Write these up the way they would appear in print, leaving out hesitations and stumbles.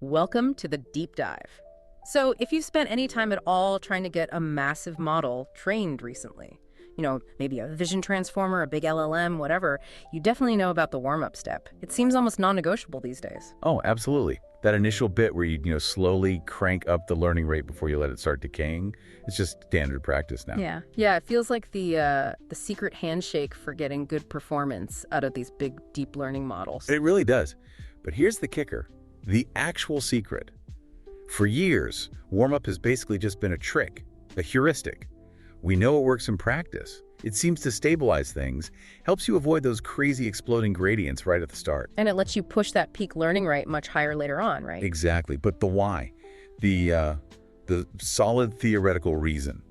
Welcome to the deep dive. So, if you've spent any time at all trying to get a massive model trained recently, maybe a vision transformer, a big LLM, whatever, you definitely know about the warm-up step. It seems almost non-negotiable these days. Oh, absolutely. That initial bit where you slowly crank up the learning rate before you let it start decaying, it's just standard practice now. Yeah, it feels like the secret handshake for getting good performance out of these big deep learning models. It really does. But here's the kicker, the actual secret. For years, warm-up has basically just been a trick, a heuristic. We know it works in practice. It seems to stabilize things, helps you avoid those crazy exploding gradients right at the start. And it lets you push that peak learning rate much higher later on, right? Exactly. But the why, the solid theoretical reason,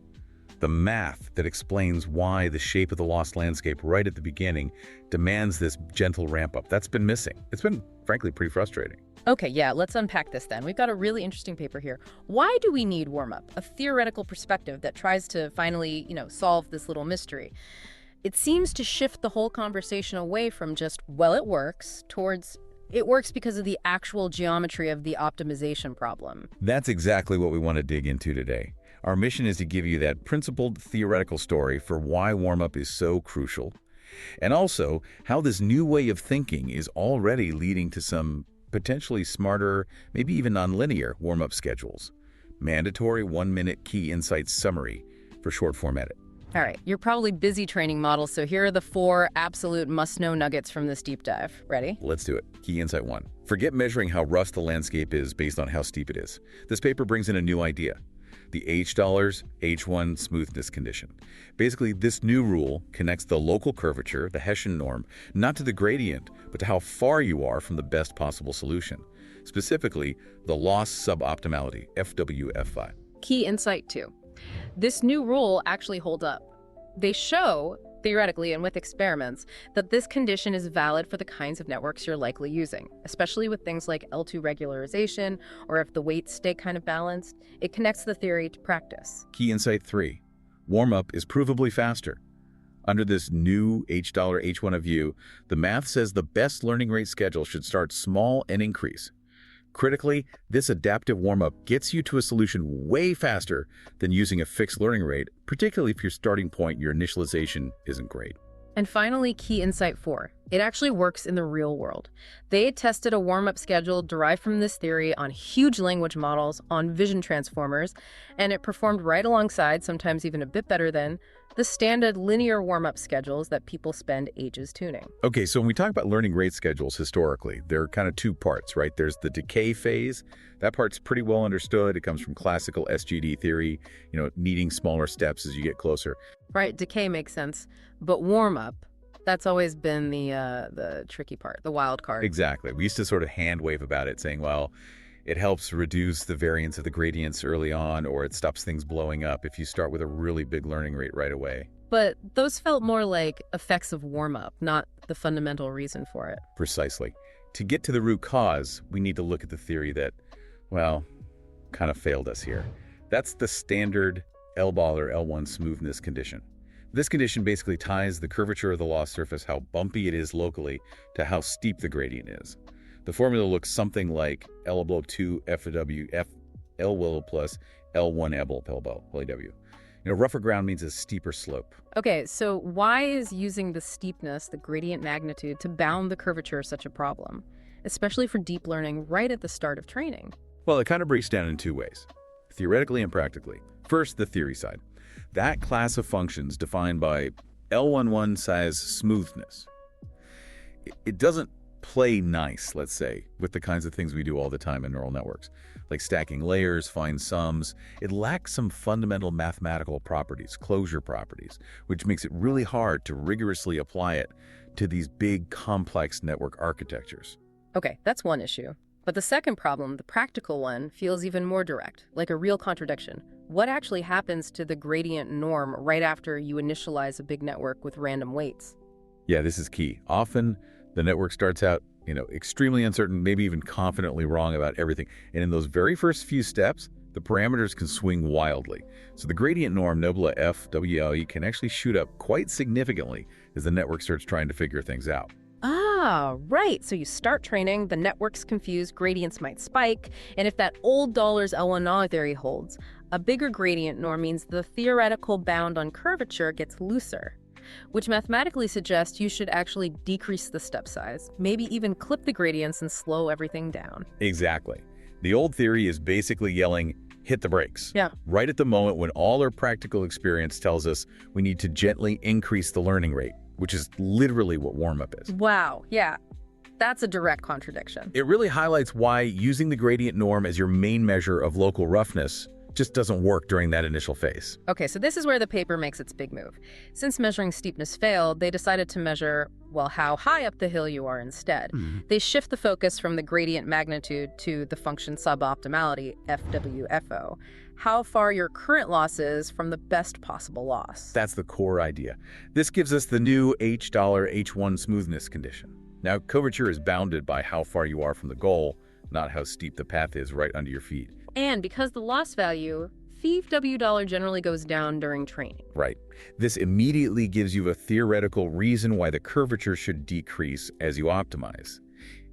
the math that explains why the shape of the lost landscape right at the beginning demands this gentle ramp up, that's been missing. It's been, frankly, pretty frustrating. Okay, yeah, let's unpack this then. We've got a really interesting paper here. Why do we need warm-up? A theoretical perspective that tries to finally, solve this little mystery. It seems to shift the whole conversation away from just, well, it works, towards it works because of the actual geometry of the optimization problem. That's exactly what we want to dig into today. Our mission is to give you that principled theoretical story for why warm-up is so crucial, and also how this new way of thinking is already leading to some potentially smarter, maybe even nonlinear warm-up schedules. Mandatory 1-minute key insights summary for short form edit. All right, you're probably busy training models, so here are the 4 absolute must-know nuggets from this deep dive. Ready? Let's do it. Key insight 1. Forget measuring how rough the landscape is based on how steep it is. This paper brings in a new idea, the H$H1 smoothness condition. Basically, this new rule connects the local curvature, the Hessian norm, not to the gradient, but to how far you are from the best possible solution. Specifically, the loss sub-optimality, FWF5. Key insight 2. This new rule actually holds up. They show, theoretically and with experiments, that this condition is valid for the kinds of networks you're likely using, especially with things like L2 regularization, or if the weights stay kind of balanced. It connects the theory to practice. Key insight 3. Warm-up is provably faster. Under this new H$H1 view, the math says the best learning rate schedule should start small and increase. Critically, this adaptive warm-up gets you to a solution way faster than using a fixed learning rate, particularly if your starting point, your initialization, isn't great. And finally, key insight 4. It actually works in the real world. They tested a warm-up schedule derived from this theory on huge language models, on vision transformers, and it performed right alongside, sometimes even a bit better than, the standard linear warm-up schedules that people spend ages tuning. Okay, so when we talk about learning rate schedules historically, there are kind of 2 parts, right? There's the decay phase. That part's pretty well understood. It comes from classical SGD theory, needing smaller steps as you get closer. Right, decay makes sense. But warm-up, that's always been the tricky part, the wild card. Exactly. We used to sort of hand wave about it, saying, well, it helps reduce the variance of the gradients early on, or it stops things blowing up if you start with a really big learning rate right away. But those felt more like effects of warm-up, not the fundamental reason for it. Precisely. To get to the root cause, we need to look at the theory that, well, kind of failed us here. That's the standard L-ball or L1 smoothness condition. This condition basically ties the curvature of the lost surface, how bumpy it is locally, to how steep the gradient is. The formula looks something like L below 2 FW F L will plus L1 Ebel Pelbo LAW. Rougher ground means a steeper slope. Okay, so why is using the steepness, the gradient magnitude, to bound the curvature such a problem, especially for deep learning right at the start of training? Well, it kind of breaks down in 2 ways, theoretically and practically. First, the theory side. That class of functions defined by L11 size smoothness. It doesn't play nice, let's say, with the kinds of things we do all the time in neural networks, like stacking layers, find sums. It lacks some fundamental mathematical properties, closure properties, which makes it really hard to rigorously apply it to these big, complex network architectures. Okay, that's one issue. But the second problem, the practical one, feels even more direct, like a real contradiction. What actually happens to the gradient norm right after you initialize a big network with random weights? Yeah, this is key. Often, the network starts out, extremely uncertain, maybe even confidently wrong about everything. And in those very first few steps, the parameters can swing wildly. So the gradient norm, nobla FWLE, can actually shoot up quite significantly as the network starts trying to figure things out. Ah, right. So you start training, the network's confused, gradients might spike, and if that old dollars L1 norm theory holds, a bigger gradient norm means the theoretical bound on curvature gets looser, which mathematically suggests you should actually decrease the step size, maybe even clip the gradients and slow everything down. Exactly. The old theory is basically yelling, hit the brakes. Yeah. Right at the moment when all our practical experience tells us we need to gently increase the learning rate, which is literally what warm-up is. Wow, yeah. That's a direct contradiction. It really highlights why using the gradient norm as your main measure of local roughness just doesn't work during that initial phase. Okay, so this is where the paper makes its big move. Since measuring steepness failed, they decided to measure, well, how high up the hill you are instead. They shift the focus from the gradient magnitude to the function sub-optimality, FWFO, how far your current loss is from the best possible loss. That's the core idea. This gives us the new H$H1 smoothness condition. Now, curvature is bounded by how far you are from the goal, not how steep the path is right under your feet. And because the loss value, phi W$ generally goes down during training. Right. This immediately gives you a theoretical reason why the curvature should decrease as you optimize.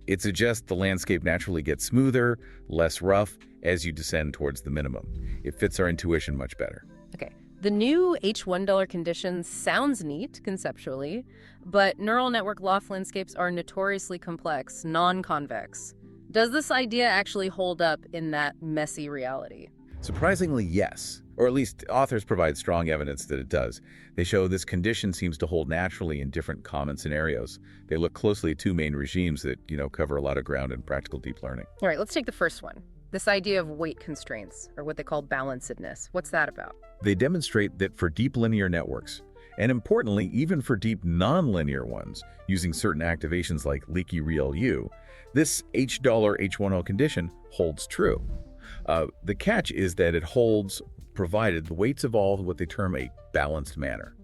It suggests the landscape naturally gets smoother, less rough, as you descend towards the minimum. It fits our intuition much better. Okay, the new H1 condition sounds neat conceptually, but neural network loft landscapes are notoriously complex, non-convex. Does this idea actually hold up in that messy reality? Surprisingly, yes. Or at least authors provide strong evidence that it does. They show this condition seems to hold naturally in different common scenarios. They look closely at two main regimes that, cover a lot of ground in practical deep learning. All right, let's take the first one. This idea of weight constraints, or what they call balancedness. What's that about? They demonstrate that for deep linear networks, and importantly, even for deep nonlinear ones, using certain activations like leaky real U, this H$H1O condition holds true. The catch is that it holds provided the weights evolve what they term a balanced manner.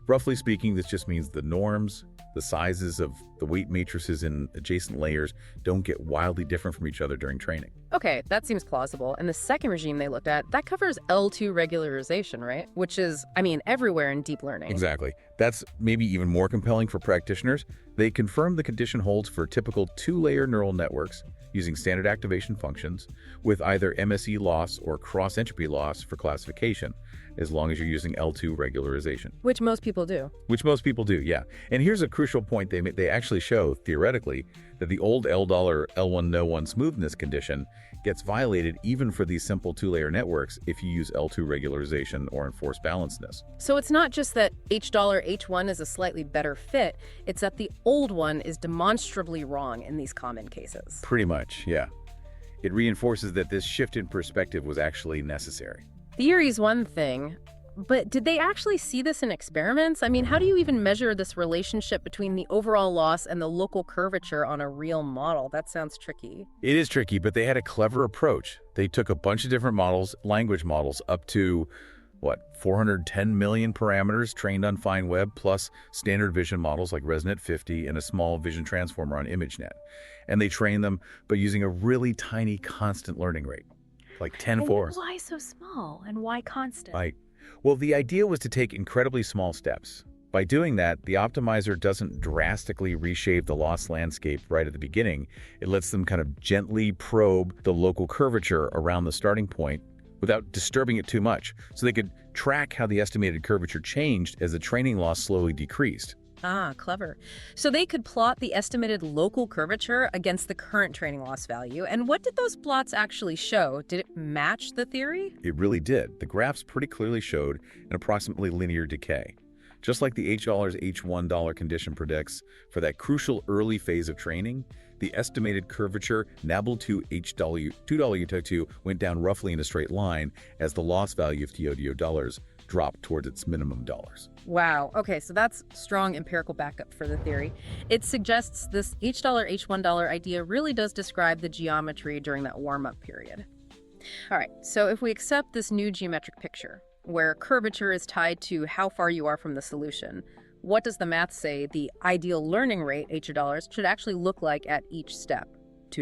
Roughly speaking, this just means the norms, the sizes of the weight matrices in adjacent layers don't get wildly different from each other during training. Okay, that seems plausible. And the second regime they looked at, that covers L2 regularization, right? Which is, everywhere in deep learning. Exactly. That's maybe even more compelling for practitioners. They confirm the condition holds for typical two-layer neural networks using standard activation functions with either MSE loss or cross-entropy loss for classification, as long as you're using L2 regularization. Which most people do. Which most people do, yeah. And here's a crucial point they actually show, theoretically, that the old L1 no 1 smoothness condition gets violated even for these simple two-layer networks if you use L2 regularization or enforced balancedness. So it's not just that H$H1 is a slightly better fit, it's that the old one is demonstrably wrong in these common cases. Pretty much, yeah. It reinforces that this shift in perspective was actually necessary. Theory's one thing, but did they actually see this in experiments? How do you even measure this relationship between the overall loss and the local curvature on a real model? That sounds tricky. It is tricky, but they had a clever approach. They took a bunch of different models, language models, up to 410 million parameters trained on fine web, plus standard vision models like ResNet 50 and a small vision transformer on ImageNet. And they trained them by using a really tiny constant learning rate, like 10-4. And why so small and why constant? Right. Well, the idea was to take incredibly small steps. By doing that, the optimizer doesn't drastically reshape the loss landscape right at the beginning. It lets them kind of gently probe the local curvature around the starting point without disturbing it too much, so they could track how the estimated curvature changed as the training loss slowly decreased. Ah, clever. So they could plot the estimated local curvature against the current training loss value. And what did those plots actually show? Did it match the theory? It really did. The graphs pretty clearly showed an approximately linear decay. Just like the H$H1 condition predicts, for that crucial early phase of training, the estimated curvature NABL2 H$2 went down roughly in a straight line as the loss value of TODO dropped towards its minimum dollars. Wow. Okay, so that's strong empirical backup for the theory. It suggests this H$H1 idea really does describe the geometry during that warm-up period. All right, so if we accept this new geometric picture, where curvature is tied to how far you are from the solution, what does the math say the ideal learning rate, H$, should actually look like at each step?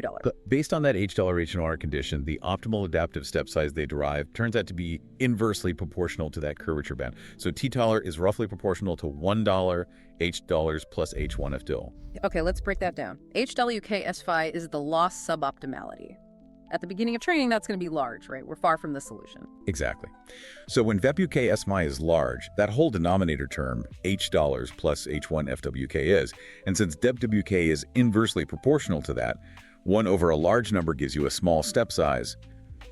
$2. But based on that H$H&R condition, the optimal adaptive step size they derive turns out to be inversely proportional to that curvature bound. So T-taller is roughly proportional to $1 H$ plus H1F-dil. Okay, let's break that down. HWK-S phi is the loss sub-optimality. At the beginning of training, that's going to be large, right? We're far from the solution. Exactly. So when VEPUK-S-mi is large, that whole denominator term, H$ plus H1FWK is. And since DEBWK is inversely proportional to that, 1 over a large number gives you a small step size,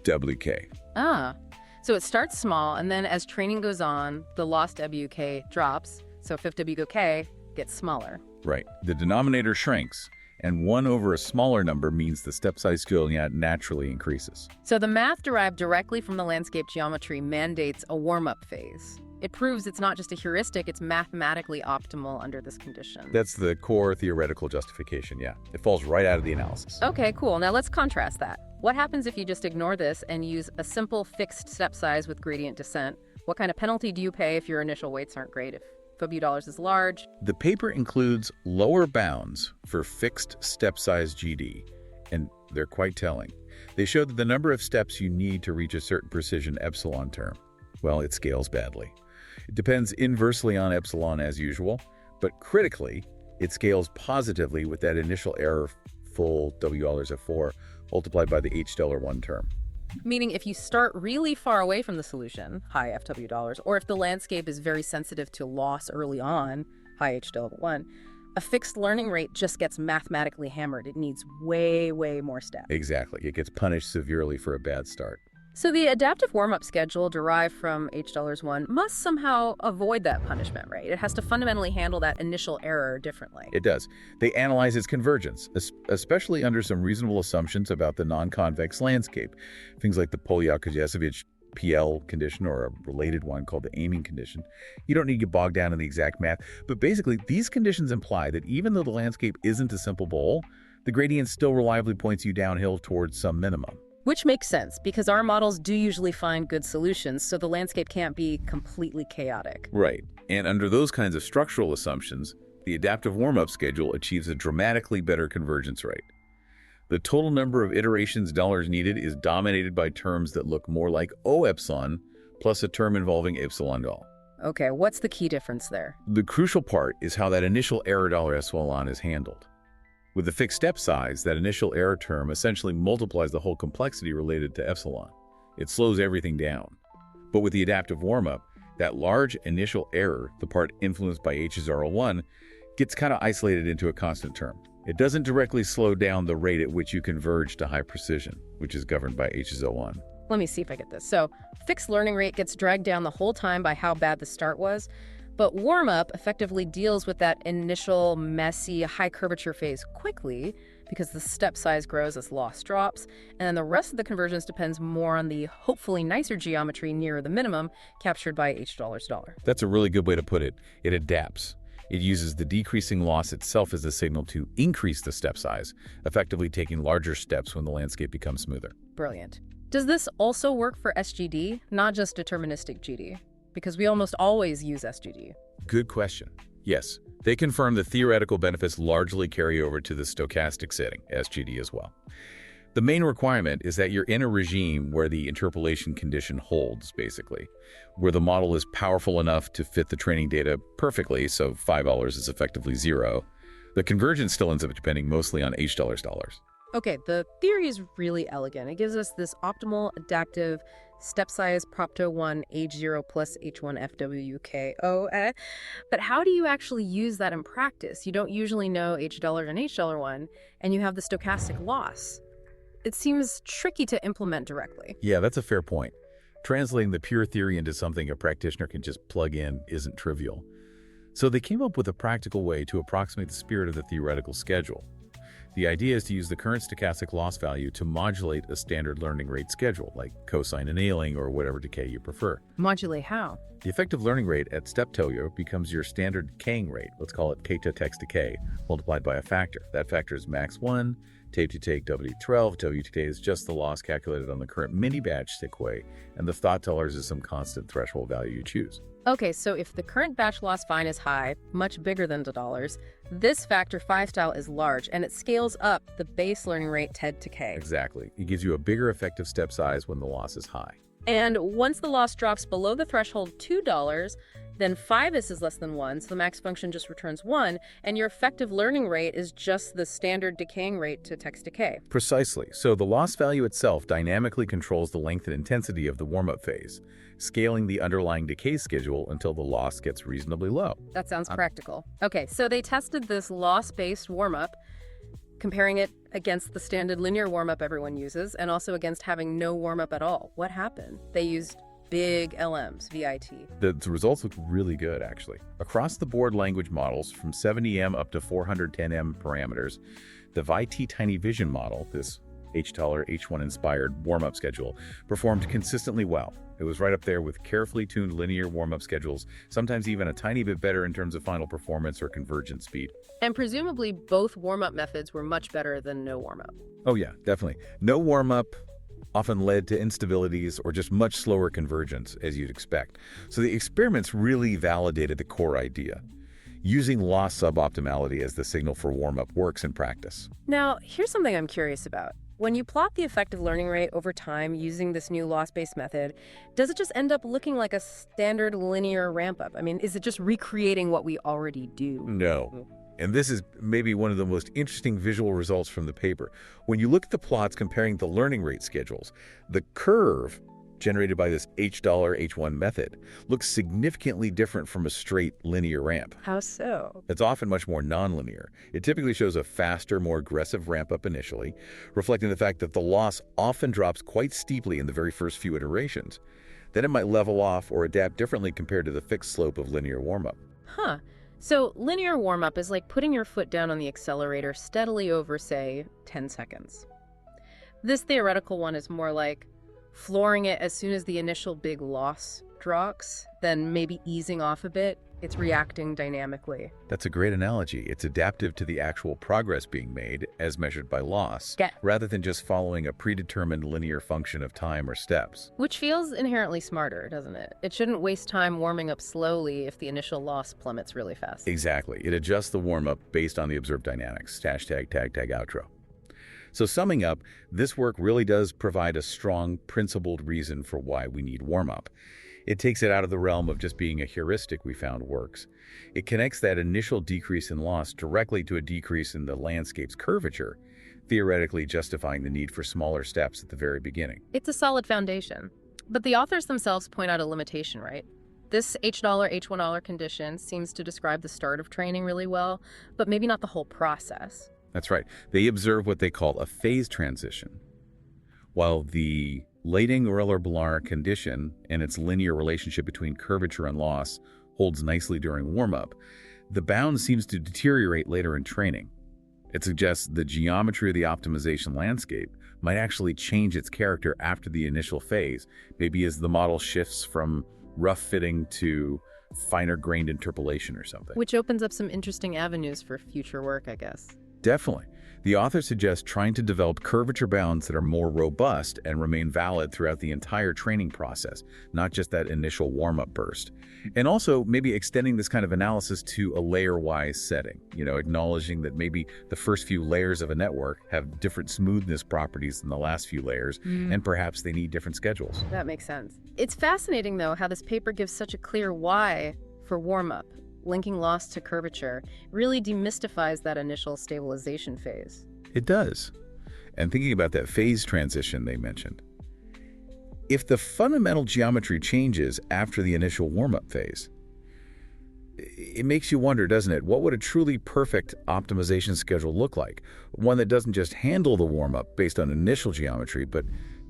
WK. Ah, so it starts small, and then as training goes on, the lost WK drops, so fifth WK gets smaller. Right. The denominator shrinks, and 1 over a smaller number means the step size still naturally increases. So the math derived directly from the landscape geometry mandates a warm-up phase. It proves it's not just a heuristic, it's mathematically optimal under this condition. That's the core theoretical justification, yeah. It falls right out of the analysis. Okay, cool. Now let's contrast that. What happens if you just ignore this and use a simple fixed step size with gradient descent? What kind of penalty do you pay if your initial weights aren't great, if W$ is large? The paper includes lower bounds for fixed step size GD, and they're quite telling. They show that the number of steps you need to reach a certain precision epsilon term, well, it scales badly. It depends inversely on epsilon as usual, but critically, it scales positively with that initial error full W$F4 multiplied by the H$1 term. Meaning if you start really far away from the solution, high FW$, or if the landscape is very sensitive to loss early on, high H$1, a fixed learning rate just gets mathematically hammered. It needs way, way more steps. Exactly. It gets punished severely for a bad start. So the adaptive warm-up schedule derived from H$1 must somehow avoid that punishment, right? It has to fundamentally handle that initial error differently. It does. They analyze its convergence, especially under some reasonable assumptions about the non-convex landscape. Things like the Polyakov-Jezevich PL condition or a related one called the aiming condition. You don't need to get bogged down in the exact math, but basically these conditions imply that even though the landscape isn't a simple bowl, the gradient still reliably points you downhill towards some minimum. Which makes sense, because our models do usually find good solutions, so the landscape can't be completely chaotic. Right. And under those kinds of structural assumptions, the adaptive warm-up schedule achieves a dramatically better convergence rate. The total number of iterations dollars needed is dominated by terms that look more like O epsilon plus a term involving epsilon doll. Okay, what's the key difference there? The crucial part is how that initial error dollar epsilon is handled. With the fixed step size, that initial error term essentially multiplies the whole complexity related to epsilon. It slows everything down. But with the adaptive warm-up, that large initial error, the part influenced by H0 gets kind of isolated into a constant term. It doesn't directly slow down the rate at which you converge to high precision, which is governed by H0. Let me see if I get this. So, fixed learning rate gets dragged down the whole time by how bad the start was, but warm-up effectively deals with that initial messy high curvature phase quickly because the step size grows as loss drops, and then the rest of the convergence depends more on the hopefully nicer geometry nearer the minimum captured by H$. That's a really good way to put it. It adapts. It uses the decreasing loss itself as a signal to increase the step size, effectively taking larger steps when the landscape becomes smoother. Brilliant. Does this also work for SGD, not just deterministic GD? Because we almost always use SGD. Good question. Yes, they confirm the theoretical benefits largely carry over to the stochastic setting, SGD as well. The main requirement is that you're in a regime where the interpolation condition holds, basically, where the model is powerful enough to fit the training data perfectly, so $5 is effectively 0. The convergence still ends up depending mostly on H$. Okay, the theory is really elegant. It gives us this optimal adaptive step size propto 1 H0 plus H1 FWKO. But how do you actually use that in practice? You don't usually know H$ and H$1, and you have the stochastic loss. It seems tricky to implement directly. Yeah, that's a fair point. Translating the pure theory into something a practitioner can just plug in isn't trivial. So they came up with a practical way to approximate the spirit of the theoretical schedule. The idea is to use the current stochastic loss value to modulate a standard learning rate schedule, like cosine annealing or whatever decay you prefer. Modulate how? The effective learning rate at step failure becomes your standard decaying rate, let's call it k-to-tex decay, multiplied by a factor. That factor is max 1, tape to take W12, W is just the loss calculated on the current mini-batch stick way, and the thought tellers is some constant threshold value you choose. Okay, so if the current batch loss fine is high, much bigger than the dollars, this factor 5 style is large, and it scales up the base learning rate TED to K. Exactly. It gives you a bigger effective step size when the loss is high. And once the loss drops below the threshold $2, then 5s is less than 1, so the max function just returns 1, and your effective learning rate is just the standard decaying rate to text decay. Precisely. So the loss value itself dynamically controls the length and intensity of the warm-up phase, scaling the underlying decay schedule until the loss gets reasonably low. That sounds practical. Okay, so they tested this loss-based warm-up, comparing it against the standard linear warm-up everyone uses, and also against having no warm-up at all. What happened? They used big LMs, VIT. The results look really good, actually. Across the board language models from 70M up to 410M parameters, the VIT Tiny Vision model, this H-Taller H1 inspired warm-up schedule, performed consistently well. It was right up there with carefully tuned linear warm-up schedules, sometimes even a tiny bit better in terms of final performance or convergence speed. And presumably both warm-up methods were much better than no warm-up. Oh yeah, definitely. No warm-up often led to instabilities or just much slower convergence, as you'd expect. So the experiments really validated the core idea. Using loss sub-optimality as the signal for warm-up works in practice. Now, here's something I'm curious about. When you plot the effective learning rate over time using this new loss-based method, does it just end up looking like a standard linear ramp-up? I mean, is it just recreating what we already do? No. And this is maybe one of the most interesting visual results from the paper. When you look at the plots comparing the learning rate schedules, the curve generated by this H$H1 method looks significantly different from a straight linear ramp. How so? It's often much more nonlinear. It typically shows a faster, more aggressive ramp up initially, reflecting the fact that the loss often drops quite steeply in the very first few iterations. Then it might level off or adapt differently compared to the fixed slope of linear warm-up. Huh. So linear warm-up is like putting your foot down on the accelerator steadily over, say, 10 seconds. This theoretical one is more like flooring it as soon as the initial big loss drops, then maybe easing off a bit. It's reacting dynamically. That's a great analogy. It's adaptive to the actual progress being made as measured by loss, rather than just following a predetermined linear function of time or steps. Which feels inherently smarter, doesn't it? It shouldn't waste time warming up slowly if the initial loss plummets really fast. Exactly. It adjusts the warm-up based on the observed dynamics. Hashtag tag outro. So summing up, this work really does provide a strong, principled reason for why we need warm-up. It takes it out of the realm of just being a heuristic we found works. It connects that initial decrease in loss directly to a decrease in the landscape's curvature, theoretically justifying the need for smaller steps at the very beginning. It's a solid foundation. But the authors themselves point out a limitation, right? This H$H1 condition seems to describe the start of training really well, but maybe not the whole process. That's right. They observe what they call a phase transition. While the Leighton-Euler-Ballard condition and its linear relationship between curvature and loss holds nicely during warm-up, the bound seems to deteriorate later in training. It suggests the geometry of the optimization landscape might actually change its character after the initial phase, maybe as the model shifts from rough fitting to finer-grained interpolation or something. Which opens up some interesting avenues for future work, I guess. Definitely. The author suggests trying to develop curvature bounds that are more robust and remain valid throughout the entire training process, not just that initial warm-up burst. And also maybe extending this kind of analysis to a layer-wise setting, acknowledging that maybe the first few layers of a network have different smoothness properties than the last few layers, and perhaps they need different schedules. That makes sense. It's fascinating, though, how this paper gives such a clear why for warm-up. Linking loss to curvature really demystifies that initial stabilization phase. It does. And thinking about that phase transition they mentioned, if the fundamental geometry changes after the initial warm-up phase, it makes you wonder, doesn't it? What would a truly perfect optimization schedule look like? One that doesn't just handle the warm-up based on initial geometry, but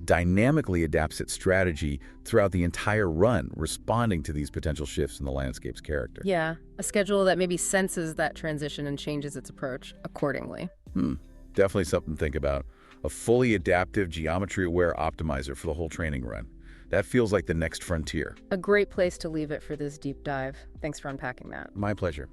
dynamically adapts its strategy throughout the entire run, responding to these potential shifts in the landscape's character. Yeah, a schedule that maybe senses that transition and changes its approach accordingly. Definitely something to think about. A fully adaptive, geometry-aware optimizer for the whole training run. That feels like the next frontier. A great place to leave it for this deep dive. Thanks for unpacking that. My pleasure.